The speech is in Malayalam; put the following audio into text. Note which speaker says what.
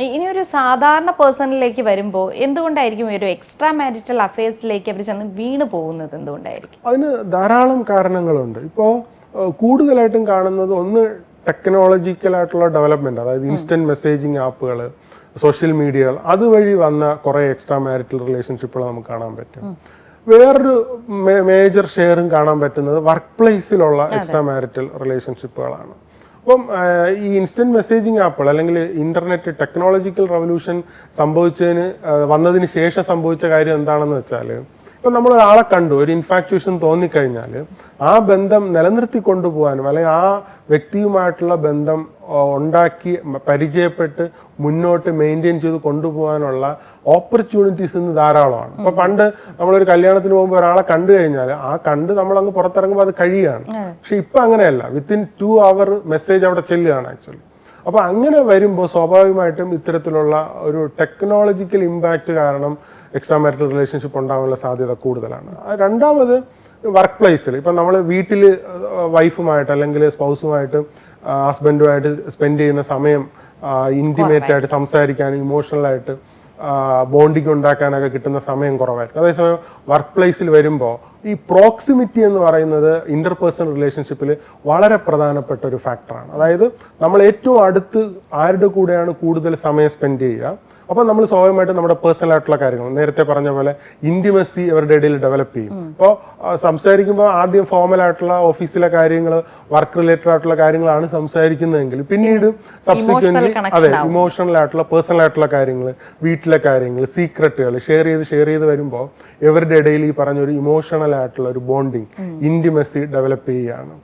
Speaker 1: ഇനി ഒരു സാധാരണ പേഴ്സണിലേക്ക് വരുമ്പോൾ എന്തുകൊണ്ടായിരിക്കും ഒരു എക്സ്ട്രാ മാരിറ്റൽ അഫയേഴ്സിലേക്ക് അവർ ചെന്ന് വീണ് പോകുന്നത്? എന്തുകൊണ്ടായിരിക്കും?
Speaker 2: അതിന് ധാരാളം കാരണങ്ങളുണ്ട്. ഇപ്പോൾ കൂടുതലായിട്ടും കാണുന്നത് ഒന്ന് ടെക്നോളജിക്കലായിട്ടുള്ള ഡെവലപ്മെൻറ്റ്, അതായത് ഇൻസ്റ്റൻറ്റ് മെസ്സേജിങ് ആപ്പുകൾ, സോഷ്യൽ മീഡിയകൾ, അതുവഴി വന്ന കുറേ എക്സ്ട്രാ മാരിറ്റൽ റിലേഷൻഷിപ്പുകൾ നമുക്ക് കാണാൻ പറ്റും. വേറൊരു മേജർ ഷെയറും കാണാൻ പറ്റുന്നത് വർക്ക് പ്ലേസിലുള്ള എക്സ്ട്രാ മാരിറ്റൽ റിലേഷൻഷിപ്പുകളാണ്. അപ്പം ഈ ഇൻസ്റ്റൻറ്റ് മെസ്സേജിങ് ആപ്പുകൾ അല്ലെങ്കിൽ ഇൻ്റർനെറ്റ് ടെക്നോളജിക്കൽ റവല്യൂഷൻ വന്നതിന് ശേഷം സംഭവിച്ച കാര്യം എന്താണെന്ന് വെച്ചാൽ, ഇപ്പം നമ്മൾ ഒരാളെ കണ്ടു, ഒരു ഇൻഫാക്ച്വേഷൻ തോന്നിക്കഴിഞ്ഞാൽ ആ ബന്ധം നിലനിർത്തി കൊണ്ടുപോകാനും അല്ലെങ്കിൽ ആ വ്യക്തിയുമായിട്ടുള്ള ബന്ധം ഉണ്ടാക്കി പരിചയപ്പെട്ട് മുന്നോട്ട് മെയിൻറ്റെയിൻ ചെയ്ത് കൊണ്ടുപോകാനുള്ള ഓപ്പർച്യൂണിറ്റീസ് ഇന്ന് ധാരാളമാണ്. അപ്പോൾ പണ്ട് നമ്മളൊരു കല്യാണത്തിന് പോകുമ്പോൾ ഒരാളെ കണ്ടു കഴിഞ്ഞാൽ നമ്മളങ്ങ് പുറത്തിറങ്ങുമ്പോൾ അത് കഴിയുകയാണ്. പക്ഷെ ഇപ്പം അങ്ങനെയല്ല, വിത്തിൻ 2 hour മെസ്സേജ് അവിടെ ചെല്ലുകയാണ് ആക്ച്വലി. അപ്പോൾ അങ്ങനെ വരുമ്പോൾ സ്വാഭാവികമായിട്ടും ഇത്തരത്തിലുള്ള ഒരു ടെക്നോളജിക്കൽ ഇമ്പാക്റ്റ് കാരണം എക്സ്ട്രാ മാരിറ്റൽ റിലേഷൻഷിപ്പ് ഉണ്ടാകാനുള്ള സാധ്യത കൂടുതലാണ്. രണ്ടാമത് വർക്ക് പ്ലേസിൽ, ഇപ്പം നമ്മൾ വീട്ടിൽ വൈഫുമായിട്ട് അല്ലെങ്കിൽ സ്പൗസുമായിട്ട് ഹസ്ബൻഡുമായിട്ട് സ്പെൻഡ് ചെയ്യുന്ന സമയം ഇൻറ്റിമേറ്റ് ആയിട്ട് സംസാരിക്കാനും ഇമോഷണലായിട്ട് ബോണ്ടിങ് ഉണ്ടാക്കാനൊക്കെ കിട്ടുന്ന സമയം കുറവായിരിക്കും. അതേസമയം വർക്ക് പ്ലേസിൽ വരുമ്പോൾ ഈ പ്രോക്സിമിറ്റി എന്ന് പറയുന്നത് ഇന്റർപേഴ്സണൽ റിലേഷൻഷിപ്പിൽ വളരെ പ്രധാനപ്പെട്ട ഒരു ഫാക്ടറാണ്. അതായത് നമ്മൾ ഏറ്റവും അടുത്ത് ആരുടെ കൂടെയാണ് കൂടുതൽ സമയം സ്പെൻഡ് ചെയ്യുക, അപ്പോൾ നമ്മൾ സ്വാഭാവികമായിട്ടും നമ്മുടെ പേഴ്സണൽ ആയിട്ടുള്ള കാര്യങ്ങൾ, നേരത്തെ പറഞ്ഞ പോലെ ഇൻറ്റിമസി അവരുടെ ഇടയിൽ ഡെവലപ്പ് ചെയ്യും. അപ്പോൾ സംസാരിക്കുമ്പോൾ ആദ്യം ഫോർമൽ ആയിട്ടുള്ള ഓഫീസിലെ കാര്യങ്ങൾ, വർക്ക് റിലേറ്റഡ് ആയിട്ടുള്ള കാര്യങ്ങളാണ് സംസാരിക്കുന്നതെങ്കിൽ പിന്നീട് സബ്സിക്വൻ്റ്ലി ഇമോഷണൽ ആയിട്ടുള്ള പേഴ്സണൽ ആയിട്ടുള്ള കാര്യങ്ങൾ, വീട്ടിലെ കാര്യങ്ങൾ, സീക്രട്ടുകൾ ഷെയർ ചെയ്ത് വരുമ്പോൾ ഇവരുടെ ഇടയിൽ ഈ പറഞ്ഞൊരു ഇമോഷണൽ ആയിട്ടുള്ള ഒരു ബോണ്ടിങ്, ഇൻറ്റിമസി ഡെവലപ്പ് ചെയ്യുകയാണ്.